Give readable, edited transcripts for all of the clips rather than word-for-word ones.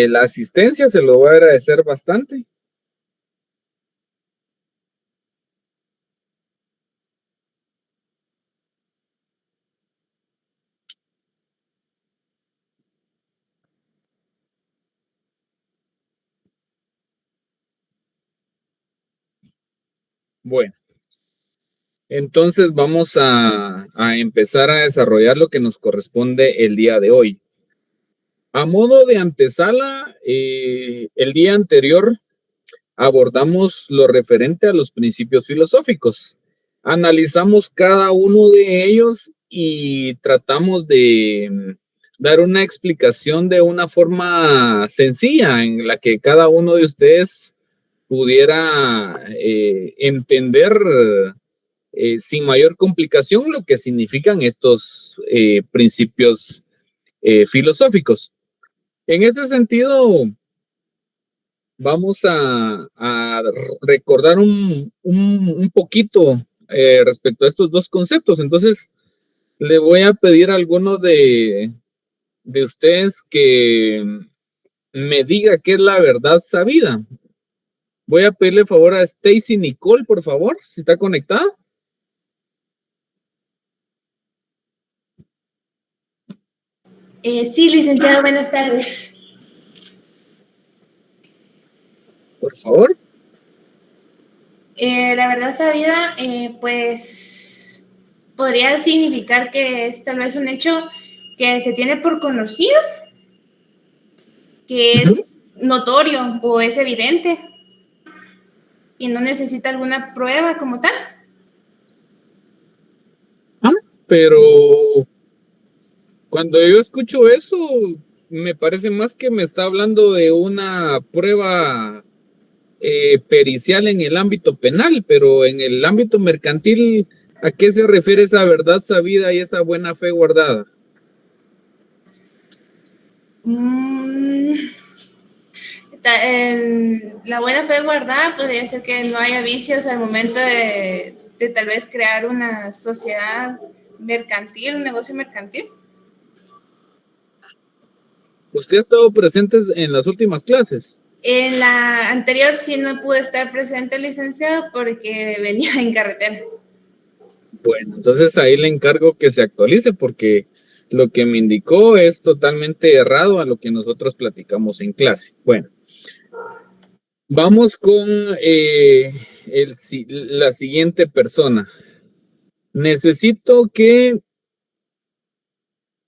La asistencia se lo voy a agradecer bastante. Bueno, entonces vamos a empezar a desarrollar lo que nos corresponde el día de hoy. A modo de antesala, el día anterior abordamos lo referente a los principios filosóficos. Analizamos cada uno de ellos y tratamos de dar una explicación de una forma sencilla en la que cada uno de ustedes pudiera entender sin mayor complicación lo que significan estos principios filosóficos. En ese sentido, vamos a recordar un poquito respecto a estos dos conceptos. Entonces, le voy a pedir a alguno de ustedes que me diga qué es la verdad sabida. Voy a pedirle favor a Stacy Nicole, por favor, si está conectada. Sí, licenciado, buenas tardes. Por favor. La verdad sabida, pues, podría significar que es tal vez un hecho que se tiene por conocido, que es notorio o es evidente y no necesita alguna prueba como tal. Pero cuando yo escucho eso, me parece más que me está hablando de una prueba pericial en el ámbito penal, pero en el ámbito mercantil, ¿a qué se refiere esa verdad sabida y esa buena fe guardada? La buena fe guardada podría ser que no haya vicios al momento de tal vez crear una sociedad mercantil, un negocio mercantil. ¿Usted ha estado presente en las últimas clases? En la anterior sí no pude estar presente, licenciado, porque venía en carretera. Bueno, entonces ahí le encargo que se actualice porque lo que me indicó es totalmente errado a lo que nosotros platicamos en clase. Bueno, vamos con la siguiente persona. Necesito que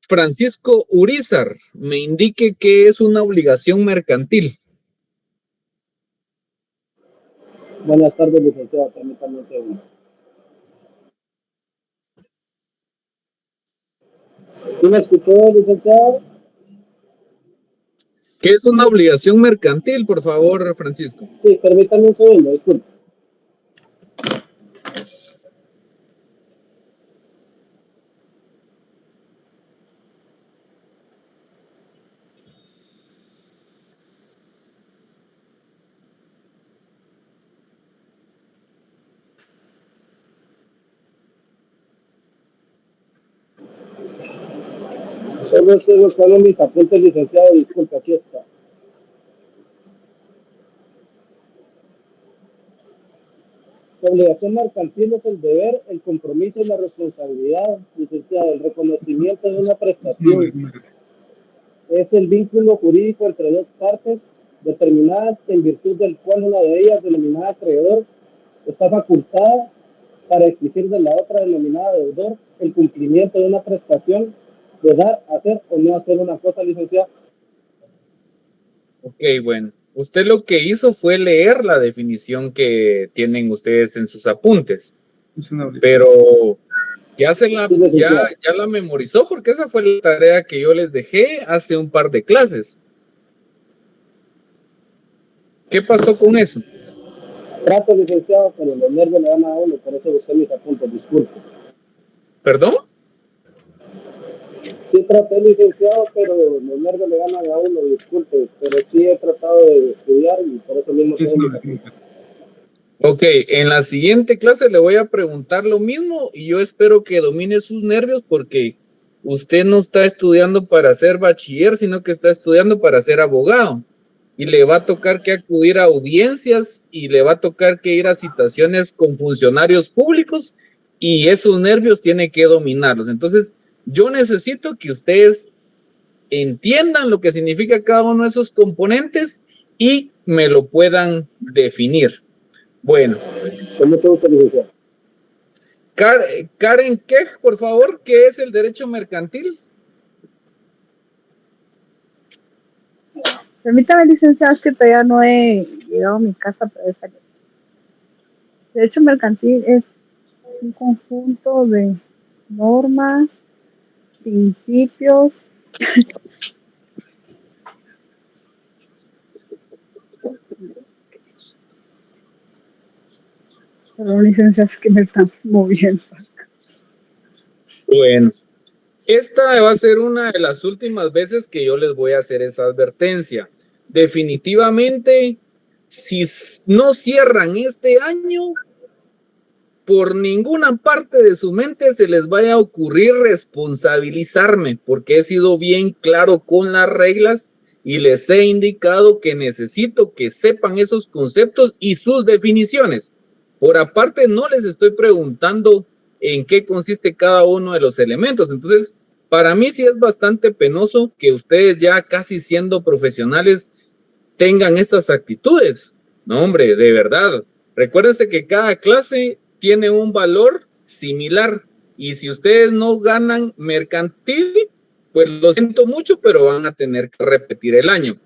Francisco Urizar me indique qué es una obligación mercantil. Buenas tardes, licenciado. Permítame un segundo. ¿Sí me escuchó, licenciado? ¿Qué es una obligación mercantil, por favor, Francisco? Sí, permítame un segundo, disculpe. Solo estoy buscando mis apuntes, licenciado. Disculpe, aquí está. La obligación mercantil es el deber, el compromiso y la responsabilidad, licenciado, el reconocimiento de una prestación. Es el vínculo jurídico entre dos partes determinadas en virtud del cual una de ellas, denominada acreedor, está facultada para exigir de la otra, denominada deudor, el cumplimiento de una prestación de dar, hacer o no hacer una cosa, licenciado. Ok, bueno. Usted lo que hizo fue leer la definición que tienen ustedes en sus apuntes. Pero ya la memorizó porque esa fue la tarea que yo les dejé hace un par de clases. ¿Qué pasó con eso? Trato, licenciado, pero los nervios le dan a uno, por eso busqué mis apuntes, disculpe. ¿Perdón? Sí traté, licenciado, pero los nervios le ganan a uno, disculpe, pero sí he tratado de estudiar y por eso mismo tengo mis apuntes. Ok, en la siguiente clase le voy a preguntar lo mismo y yo espero que domine sus nervios porque usted no está estudiando para ser bachiller, sino que está estudiando para ser abogado. Y le va a tocar que acudir a audiencias y le va a tocar que ir a citaciones con funcionarios públicos y esos nervios tiene que dominarlos. Entonces, yo necesito que ustedes entiendan lo que significa cada uno de esos componentes y me lo puedan definir. Bueno. ¿Cómo te gusta, licenciado? Karen Kej, por favor, ¿qué es el derecho mercantil? Permítame, licenciado, es que todavía no he llegado a mi casa para dejar. Derecho mercantil es un conjunto de normas, principios, perdón, licenciado, es que me están moviendo. Bueno, esta va a ser una de las últimas veces que yo les voy a hacer esa advertencia. Definitivamente, si no cierran este año, por ninguna parte de su mente se les vaya a ocurrir responsabilizarme, porque he sido bien claro con las reglas y les he indicado que necesito que sepan esos conceptos y sus definiciones. Por aparte, no les estoy preguntando en qué consiste cada uno de los elementos. Entonces, para mí sí es bastante penoso que ustedes ya casi siendo profesionales tengan estas actitudes. No, hombre, de verdad. Recuérdense que cada clase tiene un valor similar y si ustedes no ganan mercantil, pues lo siento mucho, pero van a tener que repetir el año.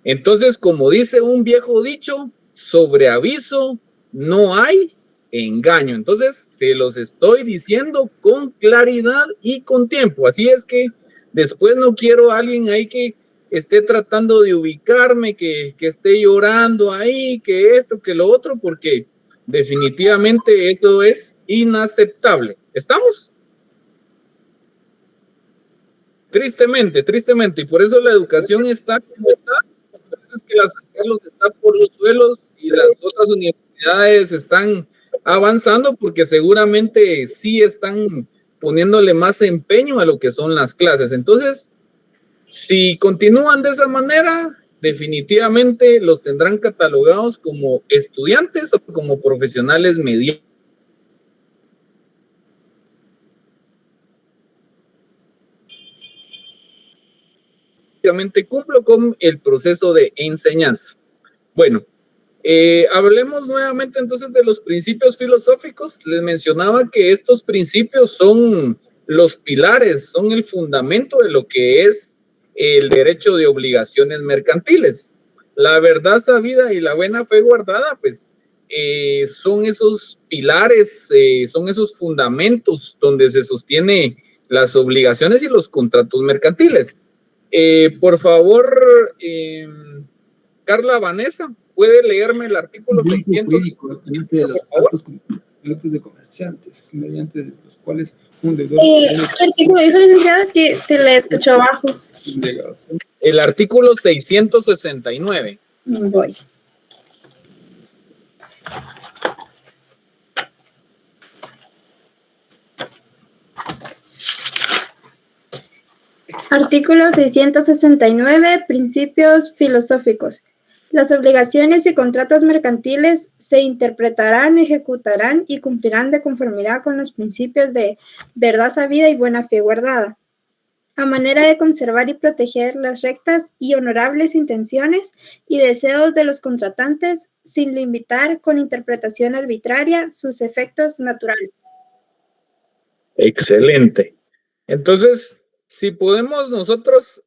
Entonces, como dice un viejo dicho, sobre aviso no hay engaño. Entonces, se los estoy diciendo con claridad y con tiempo. Así es que después no quiero a alguien ahí que esté tratando de ubicarme, que esté llorando ahí, que esto, que lo otro, porque definitivamente eso es inaceptable. ¿Estamos? Tristemente, y por eso la educación está como está. Es que la San Carlos está por los suelos y las otras universidades están avanzando porque seguramente sí están poniéndole más empeño a lo que son las clases. Entonces, si continúan de esa manera, definitivamente los tendrán catalogados como estudiantes o como profesionales medianos. Cumplo con el proceso de enseñanza. Bueno, hablemos nuevamente entonces de los principios filosóficos. Les mencionaba que estos principios son los pilares, son el fundamento de lo que es el derecho de obligaciones mercantiles. La verdad sabida y la buena fe guardada, pues son esos pilares, son esos fundamentos donde se sostiene las obligaciones y los contratos mercantiles. Por favor, Carla Vanessa, ¿puede leerme el artículo 600? De los actos de comerciantes, mediante los cuales un deudor... artículo dijo, licenciado, es que se le escuchó abajo. El artículo 669. Voy. Artículo 669. Principios filosóficos. Las obligaciones y contratos mercantiles se interpretarán, ejecutarán y cumplirán de conformidad con los principios de verdad sabida y buena fe guardada, a manera de conservar y proteger las rectas y honorables intenciones y deseos de los contratantes, sin limitar con interpretación arbitraria sus efectos naturales. Excelente. Entonces, si podemos nosotros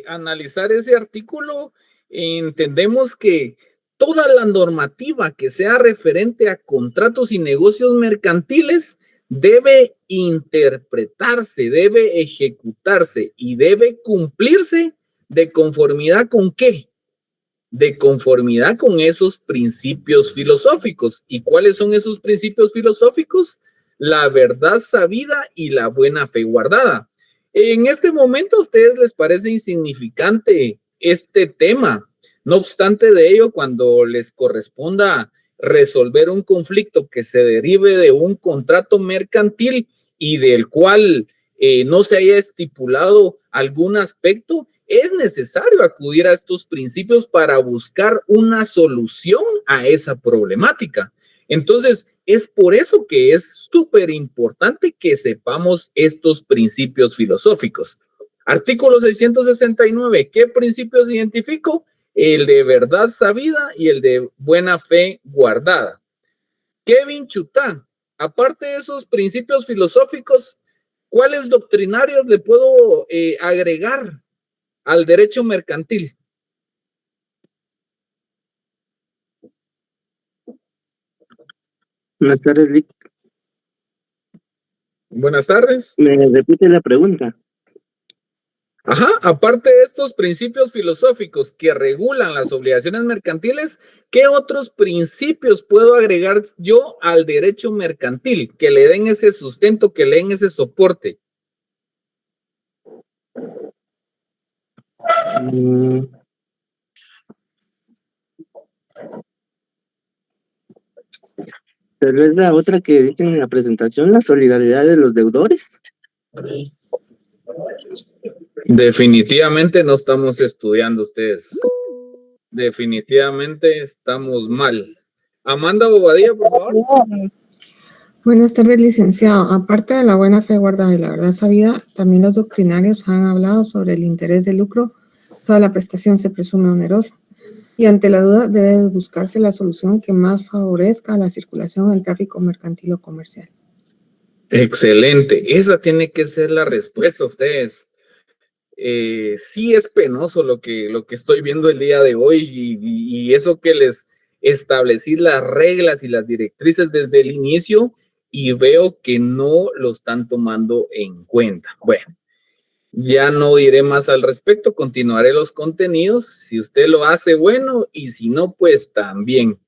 analizar ese artículo, entendemos que toda la normativa que sea referente a contratos y negocios mercantiles debe interpretarse, debe ejecutarse y debe cumplirse de conformidad con ¿qué? De conformidad con esos principios filosóficos. ¿Y cuáles son esos principios filosóficos? La verdad sabida y la buena fe guardada. En este momento a ustedes les parece insignificante este tema. No obstante de ello, cuando les corresponda resolver un conflicto que se derive de un contrato mercantil y del cual no se haya estipulado algún aspecto, es necesario acudir a estos principios para buscar una solución a esa problemática. Entonces, es por eso que es súper importante que sepamos estos principios filosóficos. Artículo 669, ¿qué principios identifico? El de verdad sabida y el de buena fe guardada. Kevin Chutá, aparte de esos principios filosóficos, ¿cuáles doctrinarios le puedo agregar al derecho mercantil? Buenas tardes, Lick. Buenas tardes. ¿Me repite la pregunta? Ajá, aparte de estos principios filosóficos que regulan las obligaciones mercantiles, ¿qué otros principios puedo agregar yo al derecho mercantil que le den ese sustento, que le den ese soporte? Tal vez la otra que dicen en la presentación, la solidaridad de los deudores. Definitivamente no estamos estudiando ustedes. Definitivamente estamos mal. Amanda Bobadilla, por favor. Buenas tardes, licenciado. Aparte de la buena fe guardada y la verdad sabida, también los doctrinarios han hablado sobre el interés de lucro. Toda la prestación se presume onerosa y ante la duda debe buscarse la solución que más favorezca la circulación del tráfico mercantil o comercial. Excelente. Esa tiene que ser la respuesta a ustedes. Sí es penoso lo que estoy viendo el día de hoy y eso que les establecí las reglas y las directrices desde el inicio y veo que no lo están tomando en cuenta. Bueno, ya no diré más al respecto, continuaré los contenidos. Si usted lo hace, bueno, y si no, pues también.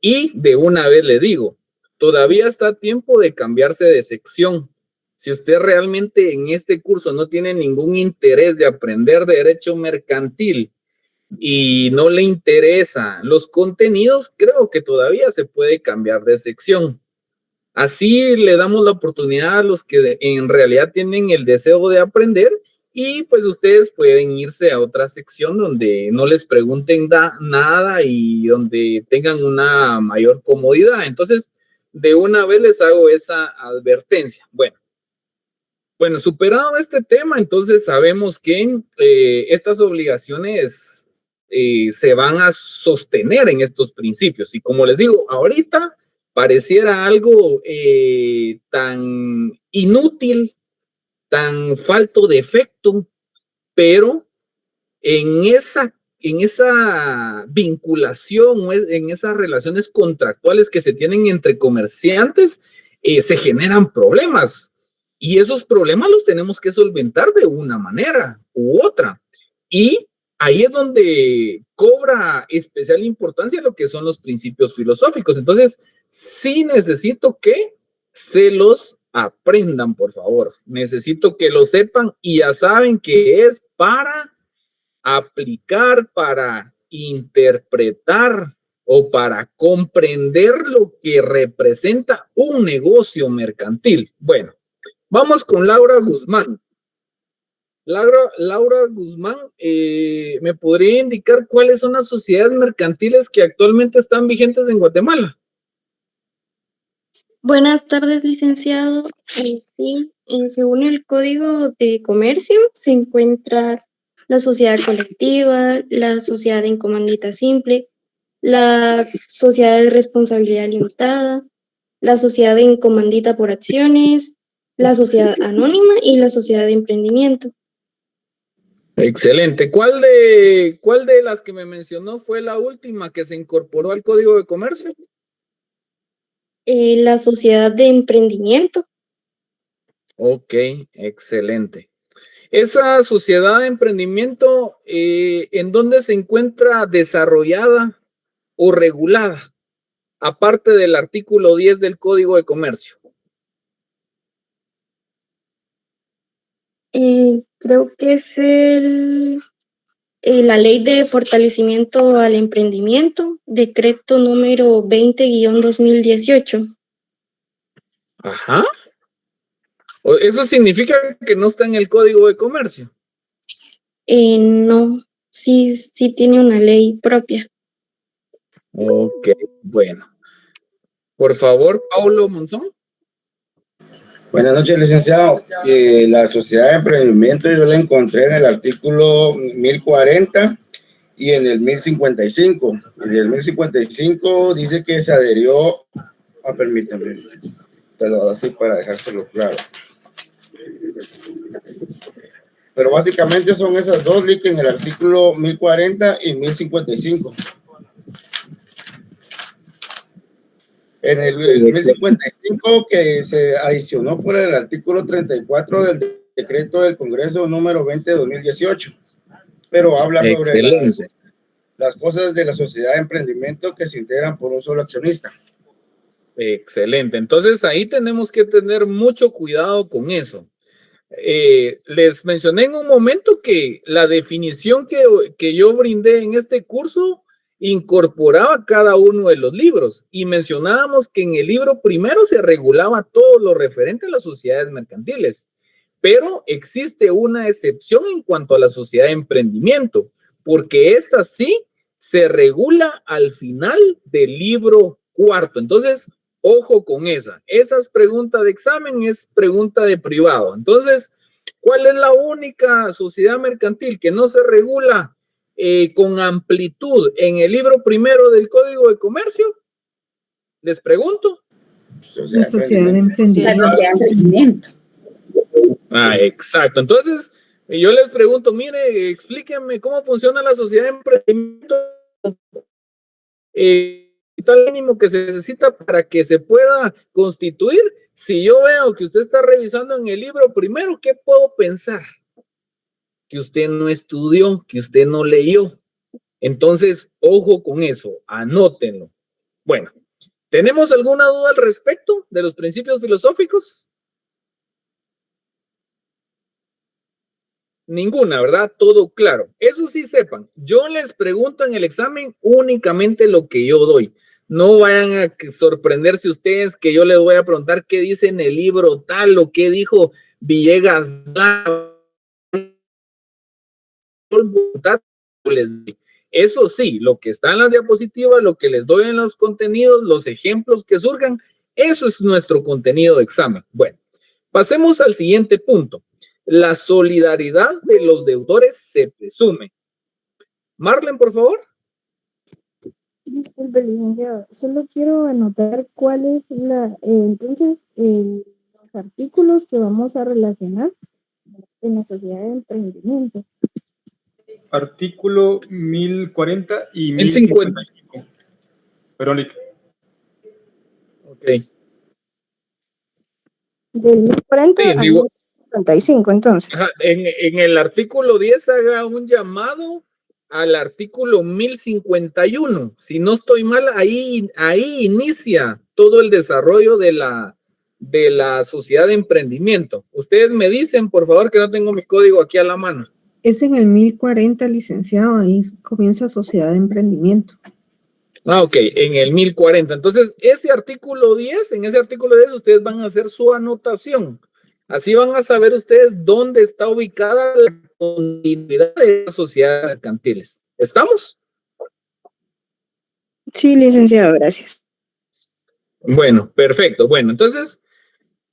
Y de una vez le digo, todavía está a tiempo de cambiarse de sección. Si usted realmente en este curso no tiene ningún interés de aprender derecho mercantil y no le interesan los contenidos, creo que todavía se puede cambiar de sección. Así le damos la oportunidad a los que en realidad tienen el deseo de aprender y pues ustedes pueden irse a otra sección donde no les pregunten nada y donde tengan una mayor comodidad. Entonces, de una vez les hago esa advertencia. Bueno, superado este tema, entonces sabemos que estas obligaciones se van a sostener en estos principios. Y como les digo, ahorita pareciera algo tan inútil, tan falto de efecto, pero en esa vinculación, en esas relaciones contractuales que se tienen entre comerciantes, se generan problemas. Y esos problemas los tenemos que solventar de una manera u otra. Y ahí es donde cobra especial importancia lo que son los principios filosóficos. Entonces, sí necesito que se los aprendan, por favor. Necesito que lo sepan y ya saben que es para aplicar, para interpretar o para comprender lo que representa un negocio mercantil. Bueno, vamos con Laura Guzmán. Laura Guzmán, ¿me podría indicar cuáles son las sociedades mercantiles que actualmente están vigentes en Guatemala? Buenas tardes, licenciado. Sí, según el Código de Comercio se encuentra la sociedad colectiva, la sociedad en comandita simple, la sociedad de responsabilidad limitada, la sociedad en comandita por acciones, la sociedad anónima y la sociedad de emprendimiento. Excelente. ¿Cuál de las que me mencionó fue la última que se incorporó al Código de Comercio? La sociedad de emprendimiento. Ok, excelente. Esa sociedad de emprendimiento, ¿en dónde se encuentra desarrollada o regulada? Aparte del artículo 10 del Código de Comercio. Creo que es la Ley de Fortalecimiento al Emprendimiento, decreto número 20-2018. Ajá. Eso significa que no está en el Código de Comercio. No, sí tiene una ley propia. Ok, bueno. Por favor, Paulo Monzón. Buenas noches, licenciado. La sociedad de emprendimiento yo la encontré en el artículo 1040 y en el 1055. En el 1055 dice que se adherió, permítame, te lo doy así para dejárselo claro. Pero básicamente son esas dos LIC en el artículo 1040 y 1055. En el 1055 que se adicionó por el artículo 34 del decreto del Congreso número 20 de 2018, pero habla sobre las cosas de la sociedad de emprendimiento que se integran por un solo accionista. Excelente. Entonces ahí tenemos que tener mucho cuidado con eso. Les mencioné en un momento que la definición que yo brindé en este curso incorporaba cada uno de los libros y mencionábamos que en el libro primero se regulaba todo lo referente a las sociedades mercantiles, pero existe una excepción en cuanto a la sociedad de emprendimiento, porque esta sí se regula al final del libro cuarto. Entonces, ojo con esa. Esa es pregunta de examen, es pregunta de privado. Entonces, ¿cuál es la única sociedad mercantil que no se regula con amplitud en el libro primero del Código de Comercio? Les pregunto. La sociedad de emprendimiento. La sociedad de emprendimiento. Exacto. Entonces, yo les pregunto, mire, explíquenme cómo funciona la sociedad de emprendimiento. Tal mínimo que se necesita para que se pueda constituir. Si yo veo que usted está revisando en el libro primero, ¿qué puedo pensar? Que usted no estudió, que usted no leyó. Entonces, ojo con eso, anótenlo. Bueno, ¿tenemos alguna duda al respecto de los principios filosóficos? Ninguna, ¿verdad? Todo claro. Eso sí sepan, yo les pregunto en el examen únicamente lo que yo doy. No vayan a sorprenderse ustedes que yo les voy a preguntar qué dice en el libro tal o qué dijo Villegas. Eso sí, lo que está en las diapositivas, lo que les doy en los contenidos, los ejemplos que surjan, eso es nuestro contenido de examen. Bueno, pasemos al siguiente punto. La solidaridad de los deudores se presume. Marlen, por favor. Disculpe, licenciado, solo quiero anotar cuál es los artículos que vamos a relacionar en la sociedad de emprendimiento. Artículo 1040 y 1050. 1055. Verónica. Ok. Del 1040 Sí, al 1055, entonces. Ajá, en el artículo 10 haga un llamado al artículo 1051. Si no estoy mal, ahí inicia todo el desarrollo de la sociedad de emprendimiento. Ustedes me dicen, por favor, que no tengo mi código aquí a la mano. Es en el 1040, licenciado, ahí comienza sociedad de emprendimiento. Ok, en el 1040. Entonces, ese artículo 10, en ese artículo 10 ustedes van a hacer su anotación. Así van a saber ustedes dónde está ubicada la continuidad de las sociedades mercantiles. ¿Estamos? Sí, licenciado, gracias. Bueno, perfecto. Bueno, entonces,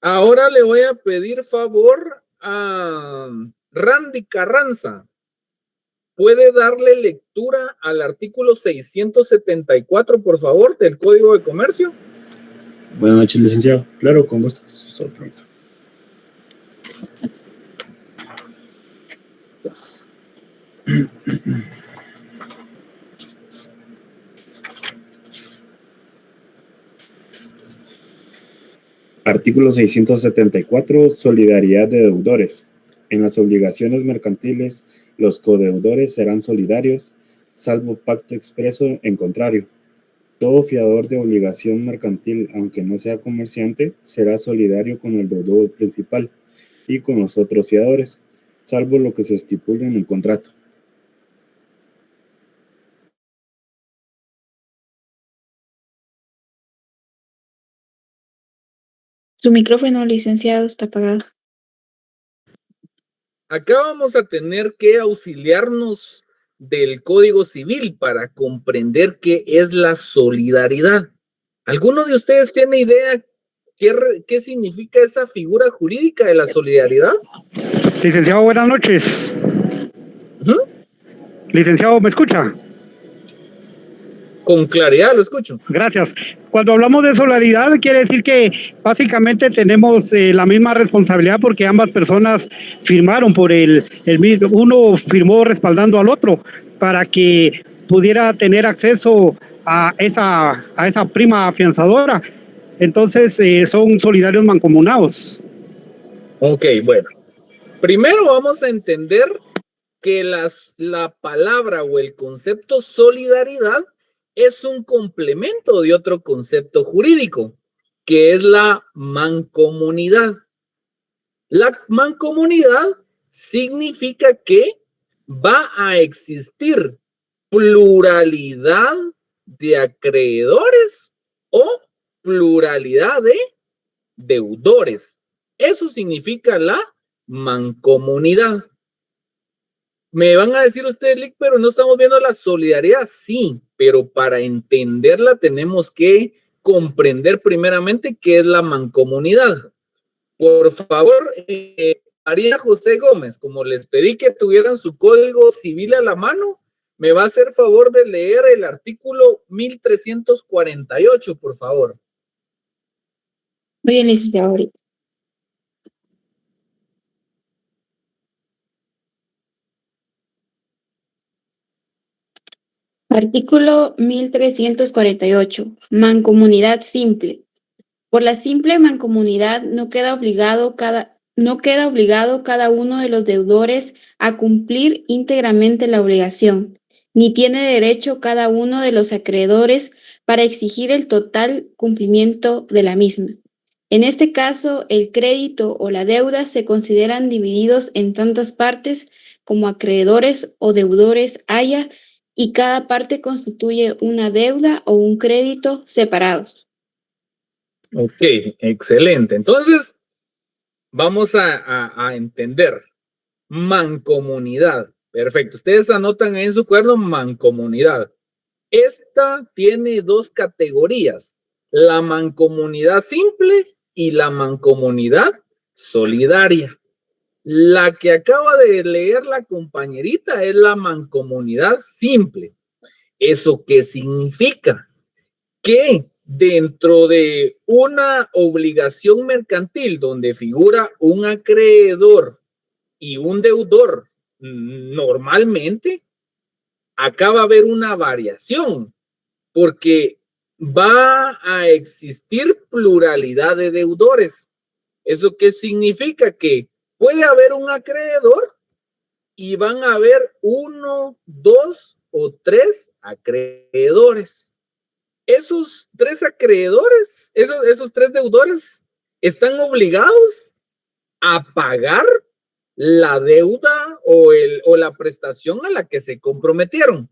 ahora le voy a pedir favor a Randy Carranza. ¿Puede darle lectura al artículo 674, por favor, del Código de Comercio? Buenas noches, licenciado. Claro, con gusto. Solo pronto. Artículo 674. Solidaridad de deudores. En las obligaciones mercantiles, los codeudores serán solidarios, salvo pacto expreso en contrario. Todo fiador de obligación mercantil, aunque no sea comerciante, será solidario con el deudor principal y con los otros fiadores, salvo lo que se estipule en el contrato. Su micrófono, licenciado, está apagado. acá vamos a tener que auxiliarnos del Código Civil para comprender qué es la solidaridad. ¿Alguno de ustedes tiene idea qué significa esa figura jurídica de la solidaridad? Licenciado, buenas noches. Licenciado, ¿me escucha? Con claridad lo escucho. Gracias. Cuando hablamos de solidaridad, quiere decir que básicamente tenemos la misma responsabilidad porque ambas personas firmaron por el mismo, uno firmó respaldando al otro para que pudiera tener acceso a esa prima afianzadora. Entonces, son solidarios mancomunados. Ok, bueno. Primero vamos a entender que la palabra o el concepto solidaridad es un complemento de otro concepto jurídico, que es la mancomunidad. La mancomunidad significa que va a existir pluralidad de acreedores o pluralidad de deudores. Eso significa la mancomunidad. Me van a decir ustedes, Lick, pero no estamos viendo la solidaridad. Sí, pero para entenderla tenemos que comprender primeramente qué es la mancomunidad. Por favor, María José Gómez, como les pedí que tuvieran su código civil a la mano, me va a hacer favor de leer el artículo 1348, por favor. Muy bien, licenciado, ahorita. Artículo 1348. Mancomunidad simple. Por la simple mancomunidad no queda obligado cada uno de los deudores a cumplir íntegramente la obligación, ni tiene derecho cada uno de los acreedores para exigir el total cumplimiento de la misma. En este caso, el crédito o la deuda se consideran divididos en tantas partes como acreedores o deudores haya, y cada parte constituye una deuda o un crédito separados. Ok, excelente. Entonces, vamos a entender. Mancomunidad. Perfecto. Ustedes anotan ahí en su cuaderno mancomunidad. Esta tiene dos categorías. La mancomunidad simple y la mancomunidad solidaria. La que acaba de leer la compañerita es la mancomunidad simple. ¿Eso qué significa? Que dentro de una obligación mercantil donde figura un acreedor y un deudor, normalmente acá va a haber una variación porque va a existir pluralidad de deudores. ¿Eso qué significa? Que puede haber un acreedor y van a haber 1, 2 o 3 acreedores. Esos 3 acreedores, esos 3 deudores están obligados a pagar la deuda o la prestación a la que se comprometieron.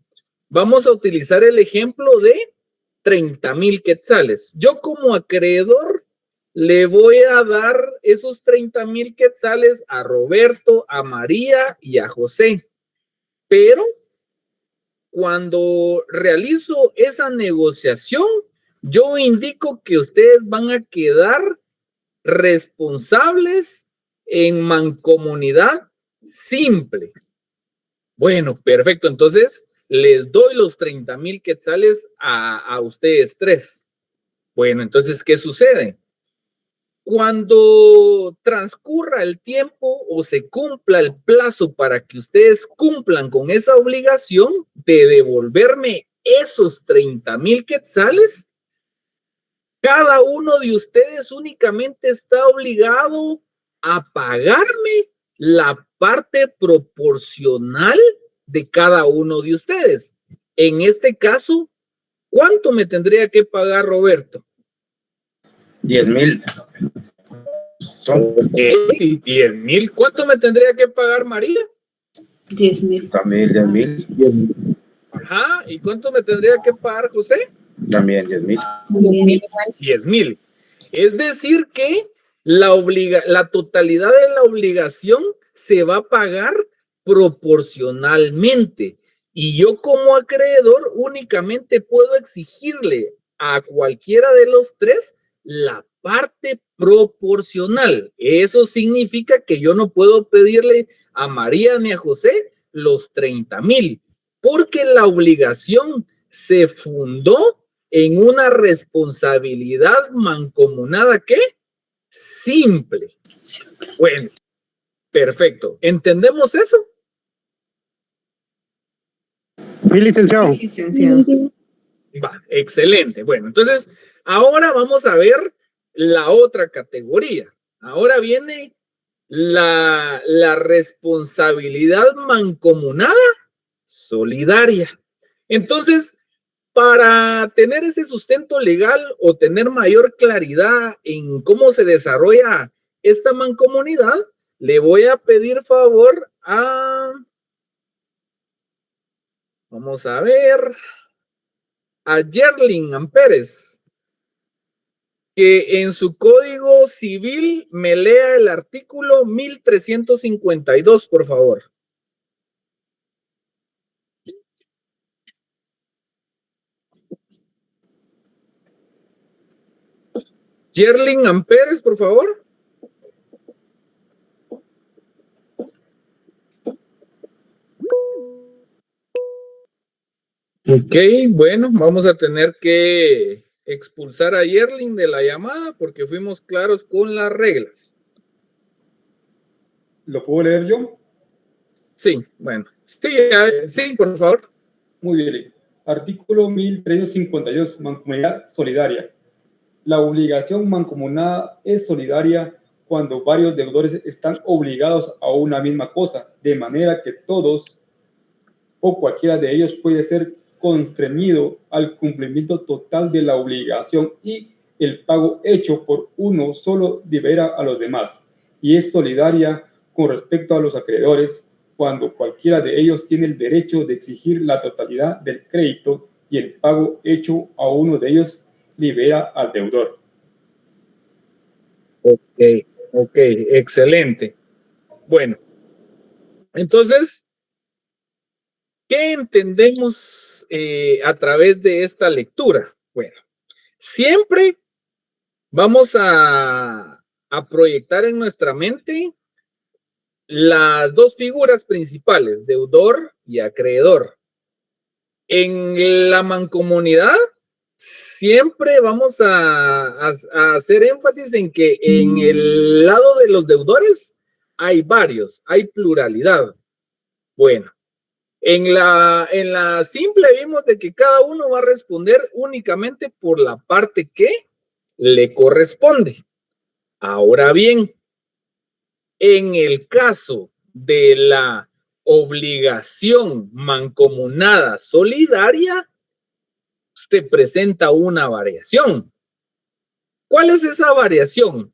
Vamos a utilizar el ejemplo de 30,000 quetzales. Yo como acreedor le voy a dar esos 30,000 quetzales a Roberto, a María y a José. Pero cuando realizo esa negociación, yo indico que ustedes van a quedar responsables en mancomunidad simple. Bueno, perfecto. Entonces, les doy los 30,000 quetzales a ustedes 3. Bueno, entonces, ¿qué sucede? Cuando transcurra el tiempo o se cumpla el plazo para que ustedes cumplan con esa obligación de devolverme esos 30,000 quetzales, cada uno de ustedes únicamente está obligado a pagarme la parte proporcional de cada uno de ustedes. En este caso, ¿cuánto me tendría que pagar Roberto? 10,000. Son 10,000. ¿Cuánto me tendría que pagar María? 10,000. También 10,000. Ajá. ¿Y cuánto me tendría que pagar José? También 10,000. 10,000. Es decir que la totalidad de la obligación se va a pagar proporcionalmente. Y yo como acreedor únicamente puedo exigirle a cualquiera de los tres la parte proporcional. Eso significa que yo no puedo pedirle a María ni a José los 30,000, porque la obligación se fundó en una responsabilidad mancomunada, ¿qué? Simple. Bueno, perfecto. ¿Entendemos eso? Sí, licenciado. Sí, licenciado. Va, excelente. Bueno, entonces ahora vamos a ver la otra categoría. Ahora viene la responsabilidad mancomunada solidaria. Entonces, para tener ese sustento legal o tener mayor claridad en cómo se desarrolla esta mancomunidad, le voy a pedir favor a, vamos a ver, a Yerlin Amperes, que en su código civil me lea el artículo 1352, por favor. Yerlin Amperes, por favor. Ok, bueno, vamos a tener que expulsar a Yerlin de la llamada porque fuimos claros con las reglas. ¿Lo puedo leer yo? Sí, bueno. Sí, por favor. Muy bien. Artículo 1352, mancomunidad solidaria. La obligación mancomunada es solidaria cuando varios deudores están obligados a una misma cosa, de manera que todos o cualquiera de ellos puede ser constreñido al cumplimiento total de la obligación y el pago hecho por uno solo libera a los demás, y es solidaria con respecto a los acreedores cuando cualquiera de ellos tiene el derecho de exigir la totalidad del crédito y el pago hecho a uno de ellos libera al deudor. Ok, excelente. Bueno, entonces, ¿qué entendemos a través de esta lectura? Bueno, siempre vamos a proyectar en nuestra mente las dos figuras principales, deudor y acreedor. En la mancomunidad, siempre vamos a hacer énfasis en que en el lado de los deudores hay varios, hay pluralidad. Bueno, en la simple vimos de que cada uno va a responder únicamente por la parte que le corresponde. Ahora bien, en el caso de la obligación mancomunada solidaria, se presenta una variación. ¿Cuál es esa variación?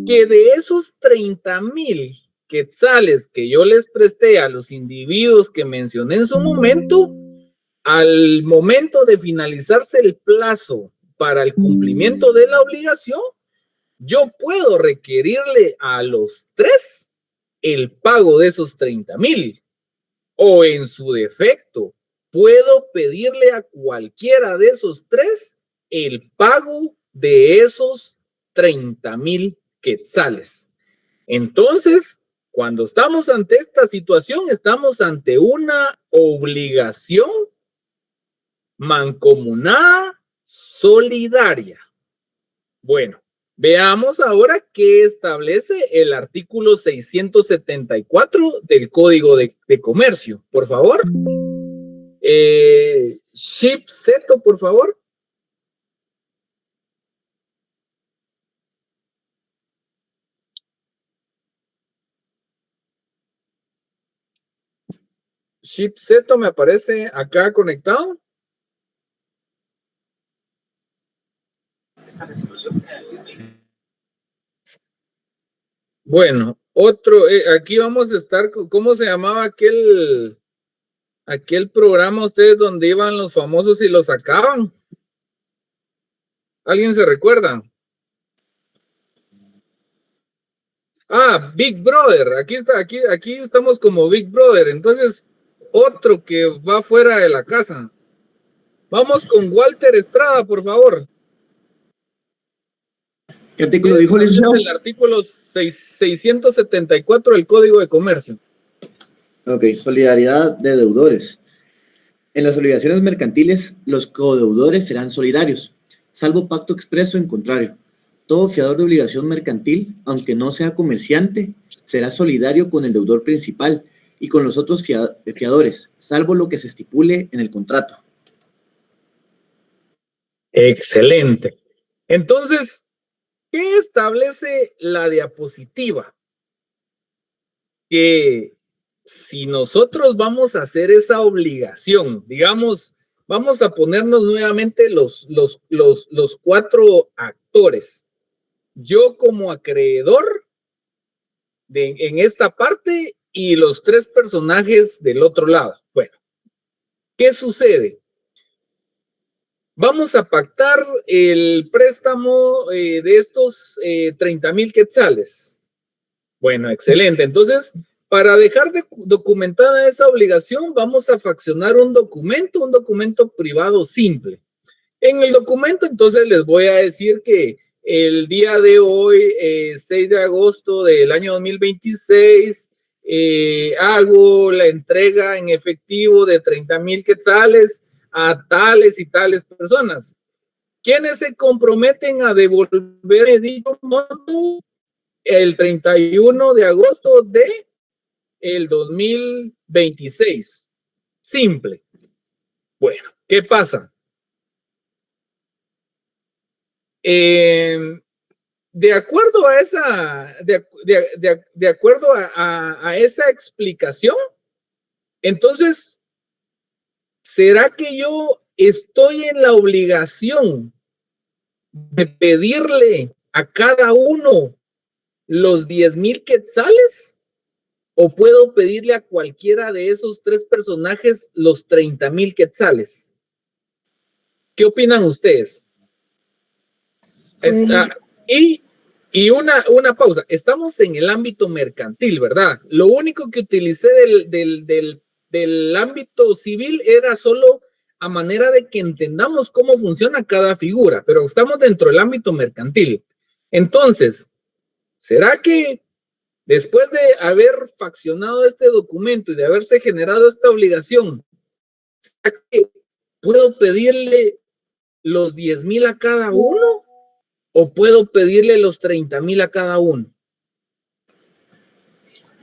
Que de esos 30,000 quetzales que yo les presté a los individuos que mencioné en su momento, al momento de finalizarse el plazo para el cumplimiento de la obligación, yo puedo requerirle a los tres el pago de esos 30,000, o en su defecto, puedo pedirle a cualquiera de esos tres el pago de esos 30,000 quetzales. Entonces, cuando estamos ante esta situación, estamos ante una obligación mancomunada solidaria. Bueno, veamos ahora qué establece el artículo 674 del Código de Comercio. Por favor. Shipseto, por favor. Shipseto me aparece acá conectado. Bueno, otro, aquí vamos a estar, ¿cómo se llamaba aquel programa ustedes donde iban los famosos y los sacaban? ¿Alguien se recuerda? Big Brother. Aquí está, aquí estamos como Big Brother. Entonces, otro que va fuera de la casa. Vamos con Walter Estrada, por favor. ¿Qué artículo dijo, licenciado? El artículo 674 del Código de Comercio. Ok, solidaridad de deudores. En las obligaciones mercantiles, los codeudores serán solidarios, salvo pacto expreso en contrario. Todo fiador de obligación mercantil, aunque no sea comerciante, será solidario con el deudor principal y con los otros fiadores, salvo lo que se estipule en el contrato. Excelente. Entonces, ¿qué establece la diapositiva? Que si nosotros vamos a hacer esa obligación, digamos, vamos a ponernos nuevamente los 4 actores. Yo como acreedor en esta parte y los 3 personajes del otro lado. Bueno, ¿qué sucede? Vamos a pactar el préstamo de estos 30,000 quetzales. Bueno, excelente. Entonces, para dejar documentada esa obligación, vamos a faccionar un documento privado simple. En el documento, entonces, les voy a decir que el día de hoy, 6 de agosto del año 2026, hago la entrega en efectivo de 30,000 quetzales a tales y tales personas. ¿Quiénes se comprometen a devolver dicho monto el 31 de agosto de el 2026? Simple. Bueno, ¿qué pasa? De acuerdo a esa, de acuerdo a esa explicación, entonces, ¿será que yo estoy en la obligación de pedirle a cada uno los 10,000 quetzales? ¿O puedo pedirle a cualquiera de esos 3 personajes los 30,000 quetzales? ¿Qué opinan ustedes? Y una pausa. Estamos en el ámbito mercantil, ¿verdad? Lo único que utilicé del ámbito civil era solo a manera de que entendamos cómo funciona cada figura, pero estamos dentro del ámbito mercantil. Entonces, ¿será que después de haber faccionado este documento y de haberse generado esta obligación, ¿será que puedo pedirle los 10,000 a cada uno? ¿O puedo pedirle los 30,000 a cada uno?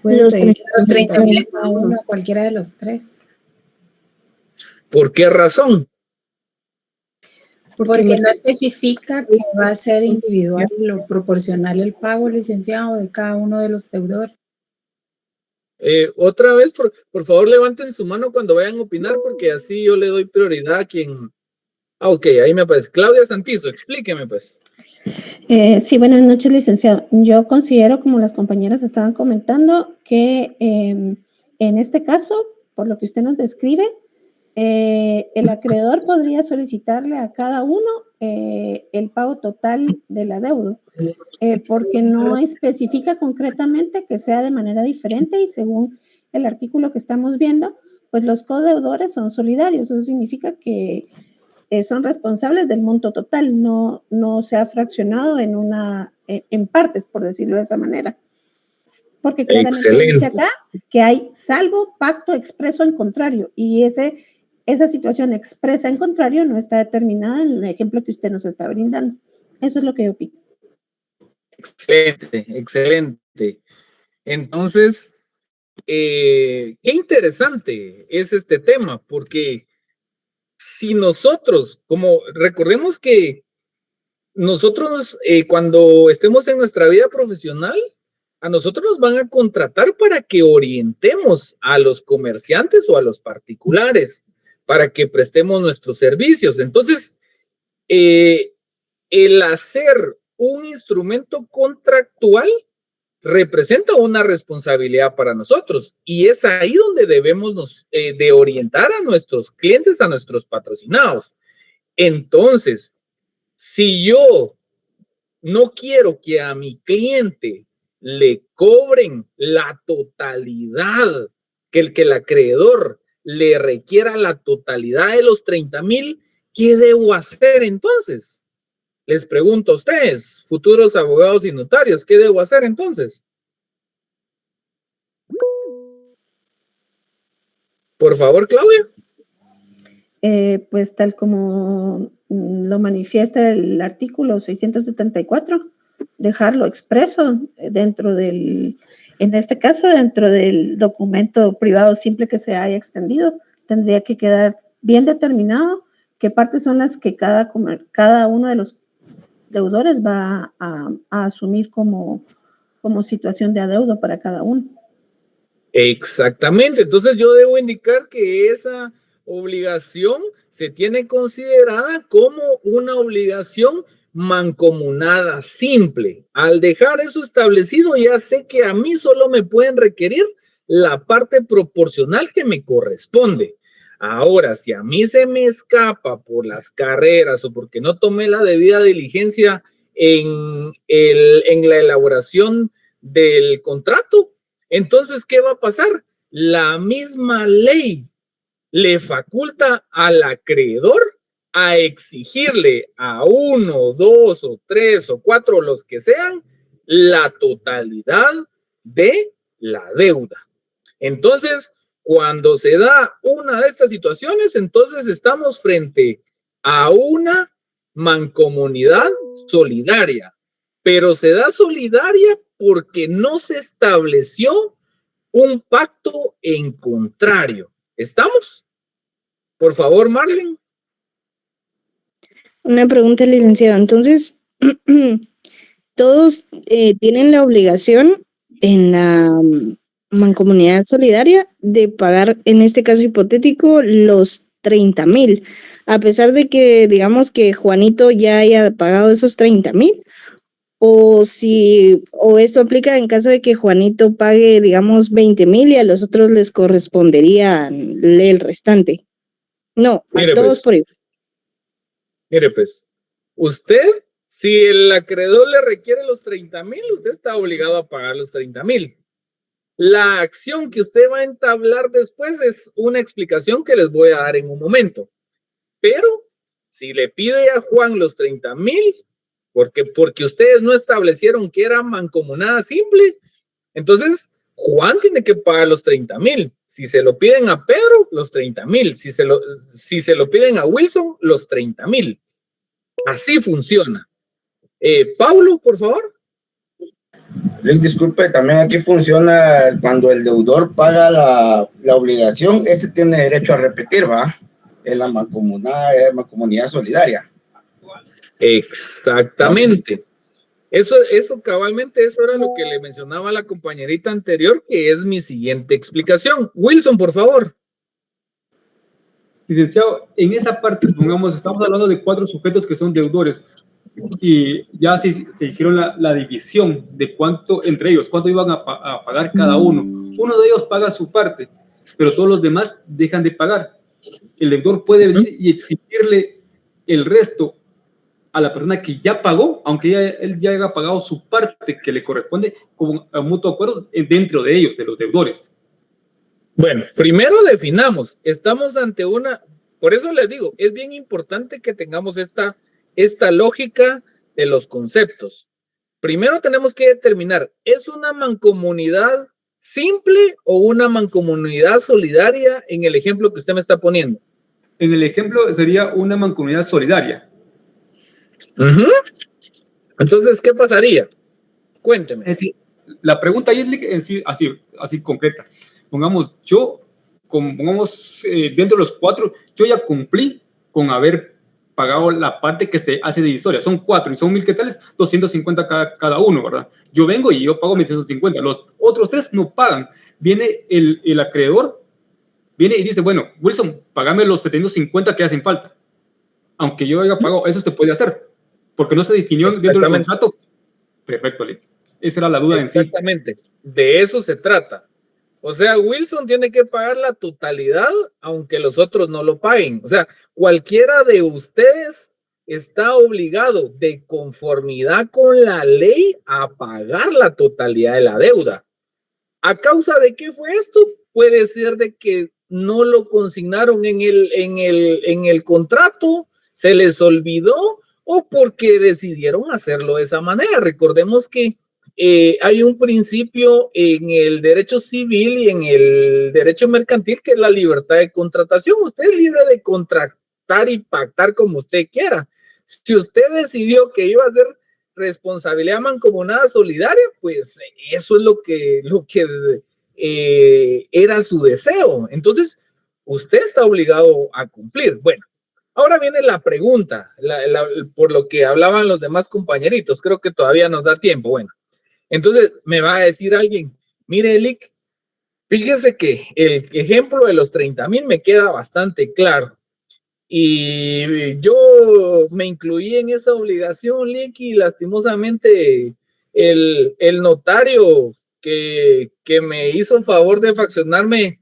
Los 30,000 a cada uno, a cualquiera de los 3. ¿Por qué razón? Porque no especifica que va a ser individual o proporcional el pago, licenciado, de cada uno de los deudores. Otra vez, por favor, levanten su mano cuando vayan a opinar, porque así yo le doy prioridad a quien... ok, ahí me aparece. Claudia Santizo, explíqueme pues. Sí, buenas noches, licenciado. Yo considero, como las compañeras estaban comentando, que en este caso, por lo que usted nos describe, el acreedor podría solicitarle a cada uno el pago total de la deuda, porque no especifica concretamente que sea de manera diferente y según el artículo que estamos viendo, pues los codeudores son solidarios. Eso significa que son responsables del monto total, no se ha fraccionado en partes, por decirlo de esa manera. Porque claramente dice acá que hay salvo pacto expreso en contrario, y esa situación expresa en contrario no está determinada en el ejemplo que usted nos está brindando. Eso es lo que yo opino. Excelente, excelente. Entonces, qué interesante es este tema, porque si nosotros, como recordemos que nosotros cuando estemos en nuestra vida profesional, a nosotros nos van a contratar para que orientemos a los comerciantes o a los particulares, para que prestemos nuestros servicios. Entonces, el hacer un instrumento contractual representa una responsabilidad para nosotros y es ahí donde debemos de orientar a nuestros clientes, a nuestros patrocinados. Entonces, si yo no quiero que a mi cliente le cobren la totalidad, que el acreedor le requiera la totalidad de los 30,000, ¿qué debo hacer entonces? Les pregunto a ustedes, futuros abogados y notarios, ¿qué debo hacer entonces? Por favor, Claudia. Pues tal como lo manifiesta el artículo 674, dejarlo expreso dentro del, en este caso, dentro del documento privado simple que se haya extendido. Tendría que quedar bien determinado qué partes son las que cada uno de los deudores va a asumir como situación de adeudo para cada uno. Exactamente, entonces yo debo indicar que esa obligación se tiene considerada como una obligación mancomunada simple. Al dejar eso establecido, ya sé que a mí solo me pueden requerir la parte proporcional que me corresponde. Ahora, si a mí se me escapa por las carreras o porque no tomé la debida diligencia en la elaboración del contrato, entonces, ¿qué va a pasar? La misma ley le faculta al acreedor a exigirle a 1, 2 o 3 o 4, los que sean, la totalidad de la deuda. Entonces, cuando se da una de estas situaciones, entonces estamos frente a una mancomunidad solidaria, pero se da solidaria porque no se estableció un pacto en contrario. ¿Estamos? Por favor, Marlene. Una pregunta, licenciado. Entonces, todos tienen la obligación en la mancomunidad solidaria de pagar, en este caso hipotético, los 30,000, a pesar de que, digamos, que Juanito ya haya pagado esos 30,000. O esto aplica en caso de que Juanito pague, digamos, 20,000 y a los otros les correspondería el restante. No, a todos por igual. Mire, pues, usted, si el acreedor le requiere los 30,000, usted está obligado a pagar los 30,000. La acción que usted va a entablar después es una explicación que les voy a dar en un momento. Pero, si le pide a Juan los 30,000, porque ustedes no establecieron que era mancomunada simple, entonces Juan tiene que pagar los 30,000. Si se lo piden a Pedro, los 30,000. Si se lo piden a Wilson, los 30,000. Así funciona. Paulo, por favor. Disculpe, también aquí funciona cuando el deudor paga la obligación, ese tiene derecho a repetir, ¿va? En la mancomunidad solidaria. Exactamente. Eso cabalmente, eso era lo que le mencionaba a la compañerita anterior, que es mi siguiente explicación. Wilson, por favor. Licenciado, en esa parte, pongamos, estamos hablando de 4 sujetos que son deudores y ya se hicieron la división de cuánto, entre ellos, cuánto iban a pagar cada uno. Uno de ellos paga su parte, pero todos los demás dejan de pagar. El deudor puede venir y exigirle el resto a la persona que ya pagó, aunque él ya haya pagado su parte que le corresponde como a mutuo acuerdo dentro de ellos, de los deudores. Bueno, primero definamos, estamos ante una, por eso les digo, es bien importante que tengamos esta lógica de los conceptos. Primero tenemos que determinar, ¿es una mancomunidad simple o una mancomunidad solidaria en el ejemplo que usted me está poniendo? En el ejemplo sería una mancomunidad solidaria. Entonces, ¿qué pasaría? Cuénteme. Es decir, la pregunta ahí es así concreta. Pongamos, dentro de los 4, yo ya cumplí con haber pagado la parte que se hace divisoria. Son 4 y son 1,000 quetzales, 250 cada uno, ¿verdad? Yo vengo y yo pago 1,250. Los otros 3 no pagan. Viene el acreedor, viene y dice, bueno, Wilson, págame los 750 que hacen falta. Aunque yo haya pagado, eso se puede hacer. Porque no se definió dentro del contrato. Perfecto, Lee. Esa era la duda en sí. Exactamente. De eso se trata. O sea, Wilson tiene que pagar la totalidad, aunque los otros no lo paguen. O sea, cualquiera de ustedes está obligado de conformidad con la ley a pagar la totalidad de la deuda. ¿A causa de qué fue esto? Puede ser de que no lo consignaron en el contrato, se les olvidó o porque decidieron hacerlo de esa manera. Recordemos que hay un principio en el derecho civil y en el derecho mercantil que es la libertad de contratación. Usted es libre de contratar y pactar como usted quiera. Si usted decidió que iba a ser responsabilidad mancomunada solidaria, pues eso es lo que era su deseo. Entonces, usted está obligado a cumplir. Bueno, ahora viene la pregunta, por lo que hablaban los demás compañeritos. Creo que todavía nos da tiempo. Bueno, entonces me va a decir alguien, mire, Lick, fíjese que el ejemplo de los 30,000 me queda bastante claro. Y yo me incluí en esa obligación, Lick, y lastimosamente el notario que me hizo favor de faccionarme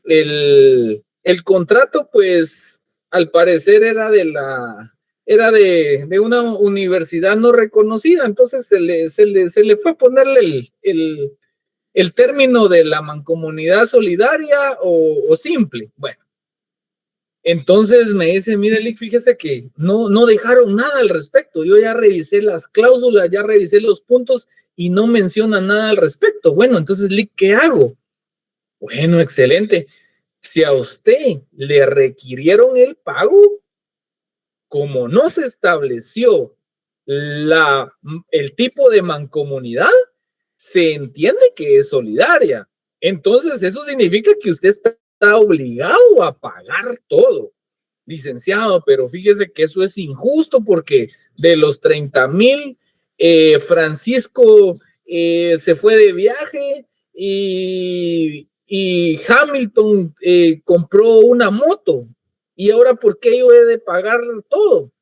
el contrato, pues al parecer era de una universidad no reconocida, entonces se le fue a ponerle el término de la mancomunidad solidaria o simple. Bueno, entonces me dice, mire, Lick, fíjese que no dejaron nada al respecto. Yo ya revisé las cláusulas, ya revisé los puntos y no menciona nada al respecto. Bueno, entonces, Lick, ¿qué hago? Bueno, excelente. Si a usted le requirieron el pago, como no se estableció el tipo de mancomunidad, se entiende que es solidaria. Entonces, eso significa que usted está obligado a pagar todo, licenciado, pero fíjese que eso es injusto porque de los 30,000, Francisco se fue de viaje y Hamilton compró una moto y ahora ¿por qué yo he de pagar todo?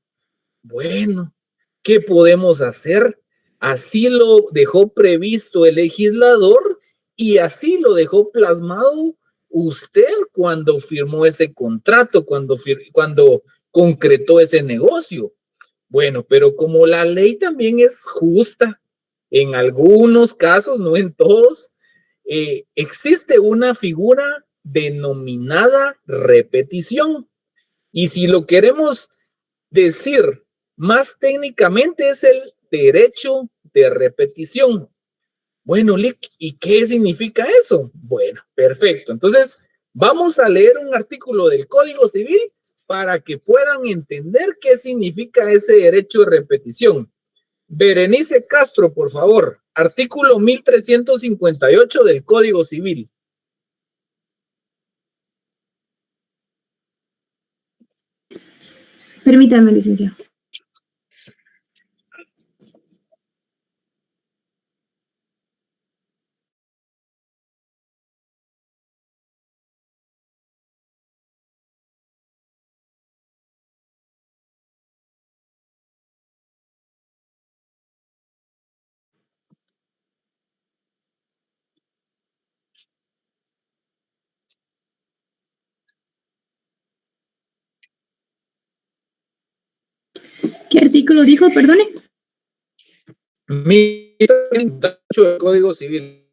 Bueno, ¿qué podemos hacer? Así lo dejó previsto el legislador y así lo dejó plasmado usted cuando firmó ese contrato, cuando concretó ese negocio. Bueno, pero como la ley también es justa, en algunos casos, no en todos, existe una figura denominada repetición. Y si lo queremos decir más técnicamente, es el derecho de repetición. Bueno, Lick, ¿y qué significa eso? Bueno, perfecto. Entonces, vamos a leer un artículo del Código Civil para que puedan entender qué significa ese derecho de repetición. Berenice Castro, por favor. Artículo 1358 del Código Civil. Permítame, licenciado. ¿Qué artículo dijo, perdone? 1358 del Código Civil.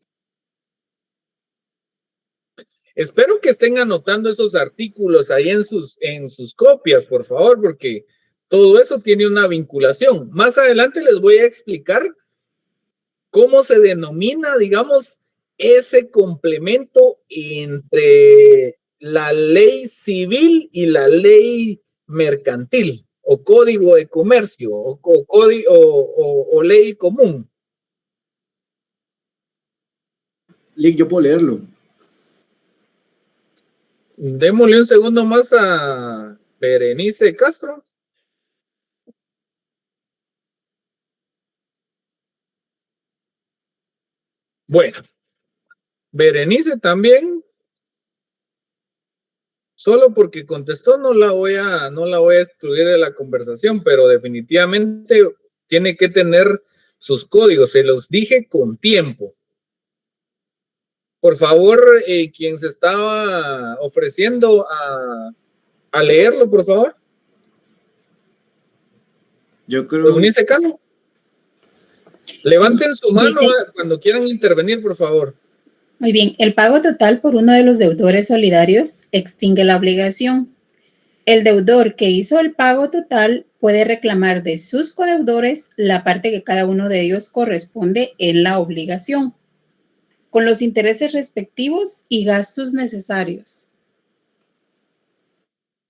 Espero que estén anotando esos artículos ahí en sus copias, por favor, porque todo eso tiene una vinculación. Más adelante les voy a explicar cómo se denomina, digamos, ese complemento entre la ley civil y la ley mercantil, o código de comercio, o ley común. Lick, yo puedo leerlo. Démosle un segundo más a Berenice Castro. Bueno, Berenice también, solo porque contestó no la voy a excluir de la conversación, pero definitivamente tiene que tener sus códigos, se los dije con tiempo. Por favor, quien se estaba ofreciendo a leerlo, por favor. Yo creo... Eunice Cano. Levanten su mano cuando quieran intervenir, por favor. Muy bien, el pago total por uno de los deudores solidarios extingue la obligación. El deudor que hizo el pago total puede reclamar de sus codeudores la parte que cada uno de ellos corresponde en la obligación, con los intereses respectivos y gastos necesarios.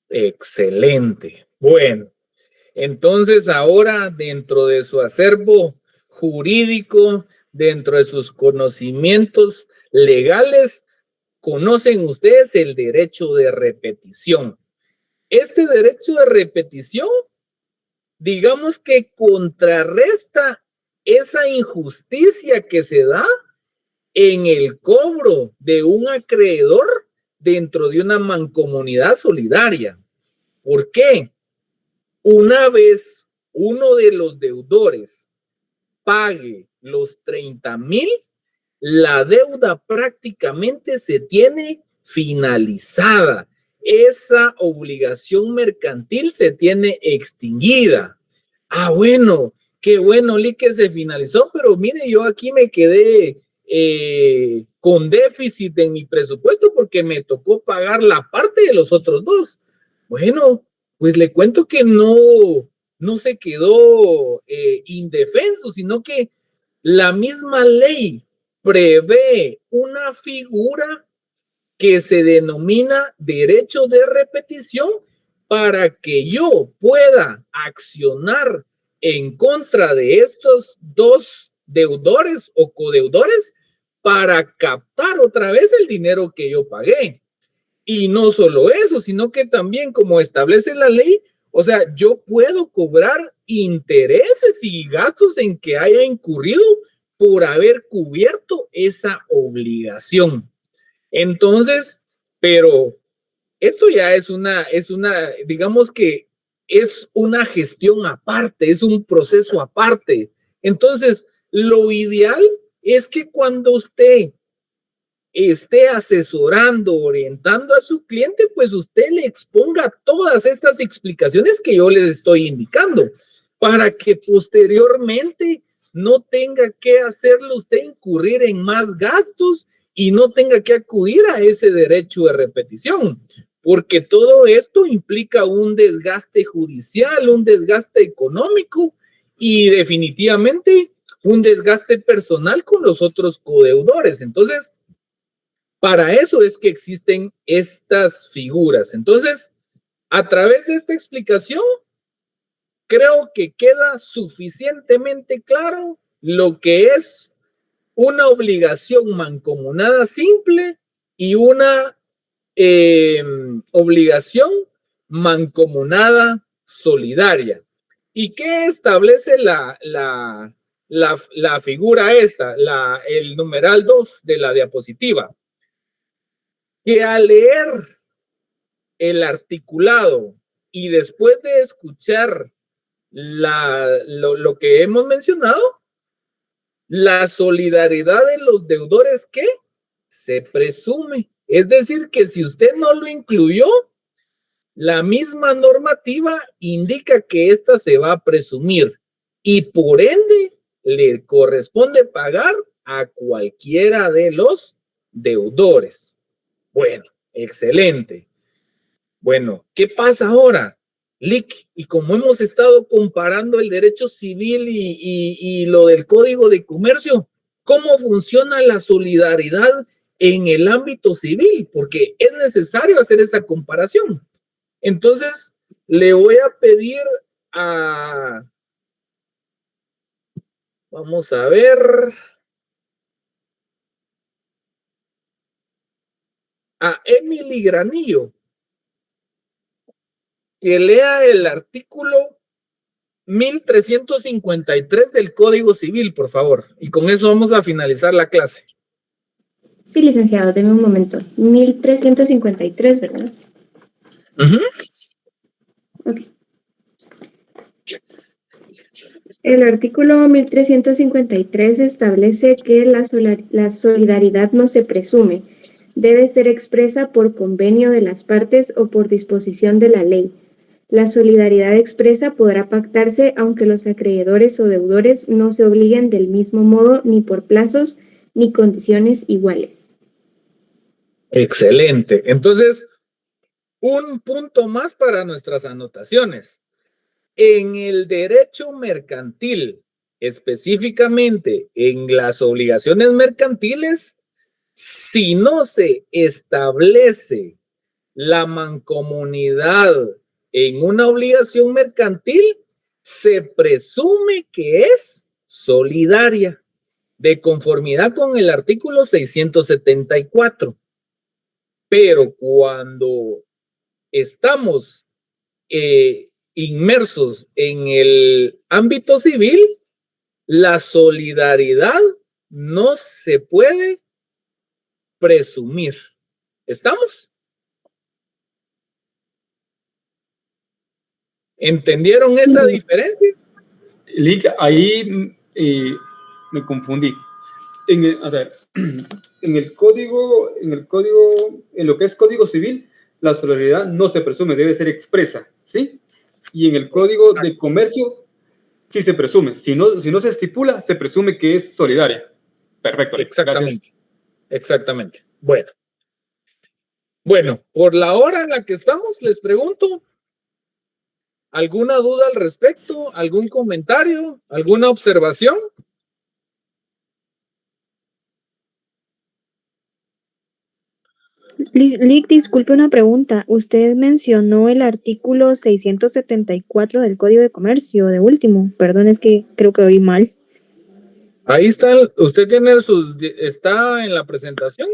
Excelente. Bueno, entonces ahora dentro de su acervo jurídico, dentro de sus conocimientos legales, conocen ustedes el derecho de repetición. Este derecho de repetición, digamos que contrarresta esa injusticia que se da en el cobro de un acreedor dentro de una mancomunidad solidaria. ¿Por qué? Una vez uno de los deudores pague los 30,000, la deuda prácticamente se tiene finalizada. Esa obligación mercantil se tiene extinguida. Ah, bueno, qué bueno, Lee, que se finalizó, pero mire, yo aquí me quedé con déficit en mi presupuesto porque me tocó pagar la parte de los otros dos. Bueno, pues le cuento que no se quedó indefenso, sino que la misma ley prevé una figura que se denomina derecho de repetición para que yo pueda accionar en contra de estos dos deudores o codeudores para captar otra vez el dinero que yo pagué. Y no solo eso, sino que también, como establece la ley, o sea, yo puedo cobrar intereses y gastos en que haya incurrido por haber cubierto esa obligación. Entonces, pero esto ya es una, digamos que es una gestión aparte, es un proceso aparte. Entonces, lo ideal es que cuando usted esté asesorando, orientando a su cliente, pues usted le exponga todas estas explicaciones que yo les estoy indicando, para que posteriormente no tenga que hacerlo usted incurrir en más gastos y no tenga que acudir a ese derecho de repetición, porque todo esto implica un desgaste judicial, un desgaste económico y definitivamente un desgaste personal con los otros codeudores. Entonces, para eso es que existen estas figuras. Entonces, a través de esta explicación, creo que queda suficientemente claro lo que es una obligación mancomunada simple y una obligación mancomunada solidaria. ¿Y qué establece la figura esta, el numeral 2 de la diapositiva? Que al leer el articulado y después de escuchar lo que hemos mencionado, la solidaridad de los deudores, ¿qué? Se presume. Es decir, que si usted no lo incluyó, la misma normativa indica que ésta se va a presumir y por ende le corresponde pagar a cualquiera de los deudores. Bueno, excelente. Bueno, ¿qué pasa ahora? Lick, y como hemos estado comparando el derecho civil y lo del Código de Comercio, ¿cómo funciona la solidaridad en el ámbito civil? Porque es necesario hacer esa comparación. Entonces, le voy a pedir a... Vamos a ver... a Emily Granillo que lea el artículo 1353 del Código Civil, por favor. Y con eso vamos a finalizar la clase. Sí, licenciado, deme un momento. 1353, ¿verdad? Ok. El artículo 1353 establece que la solidaridad no se presume. Debe ser expresa por convenio de las partes o por disposición de la ley. La solidaridad expresa podrá pactarse aunque los acreedores o deudores no se obliguen del mismo modo ni por plazos ni condiciones iguales. Excelente. Entonces, un punto más para nuestras anotaciones. En el derecho mercantil, específicamente en las obligaciones mercantiles, si no se establece la mancomunidad en una obligación mercantil, se presume que es solidaria, de conformidad con el artículo 674. Pero cuando estamos inmersos en el ámbito civil, la solidaridad no se puede presumir. ¿Estamos? ¿Entendieron esa diferencia? Lick, ahí me confundí. En lo que es código civil, la solidaridad no se presume, debe ser expresa, ¿sí? Y en el código de comercio, sí se presume. Si no se estipula, se presume que es solidaria. Perfecto. Exactamente. Gracias. Exactamente. Bueno, por la hora en la que estamos, les pregunto, ¿alguna duda al respecto? ¿Algún comentario? ¿Alguna observación? Lick, disculpe una pregunta. Usted mencionó el artículo 674 del Código de Comercio, de último. Perdón, es que creo que oí mal. Ahí está, usted tiene está en la presentación,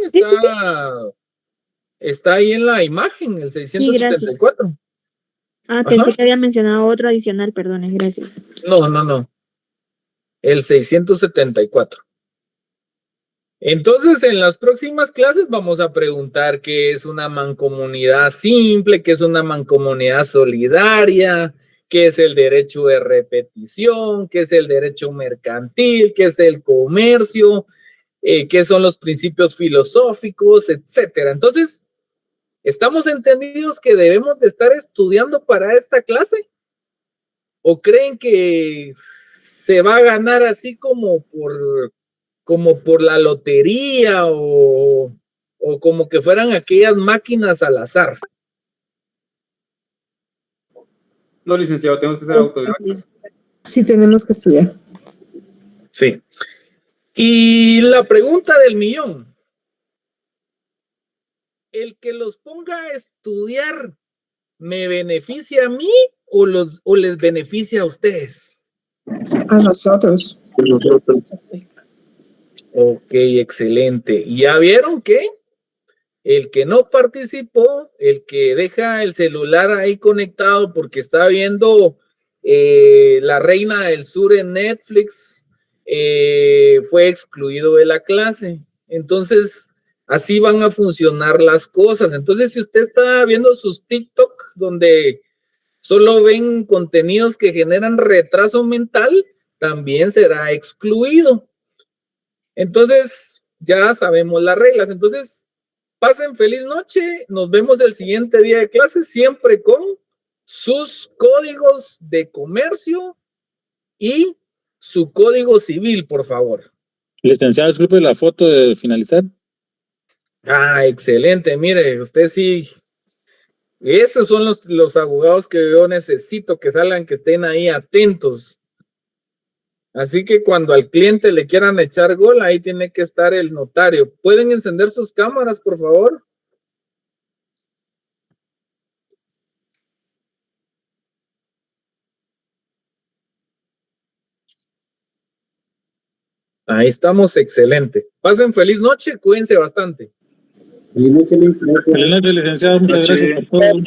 está ahí en la imagen, el 674. Pensé que había mencionado otro adicional, perdone, gracias. No. El 674. Entonces, en las próximas clases vamos a preguntar qué es una mancomunidad simple, qué es una mancomunidad solidaria, qué es el derecho de repetición, qué es el derecho mercantil, qué es el comercio, qué son los principios filosóficos, etcétera. Entonces, ¿estamos entendidos que debemos de estar estudiando para esta clase? ¿O creen que se va a ganar así como por la lotería o como que fueran aquellas máquinas al azar? No, licenciado, tenemos que ser autodidactas. Sí, tenemos que estudiar. Sí. Y la pregunta del millón. ¿El que los ponga a estudiar me beneficia a mí o les beneficia a ustedes? A nosotros. Ok, excelente. ¿Y ya vieron que el que no participó, el que deja el celular ahí conectado porque está viendo La Reina del Sur en Netflix, fue excluido de la clase? Entonces, así van a funcionar las cosas. Entonces, si usted está viendo sus TikTok donde solo ven contenidos que generan retraso mental, también será excluido. Entonces, ya sabemos las reglas. Entonces, pasen feliz noche. Nos vemos el siguiente día de clase, siempre con sus códigos de comercio y su código civil, por favor. Licenciado, disculpe la foto de finalizar. Excelente. Mire, usted sí. Esos son los abogados que yo necesito que salgan, que estén ahí atentos. Así que cuando al cliente le quieran echar gol, ahí tiene que estar el notario. ¿Pueden encender sus cámaras, por favor? Ahí estamos, excelente. Pasen feliz noche, cuídense bastante. Feliz noche, licenciado. Muchas gracias por todo.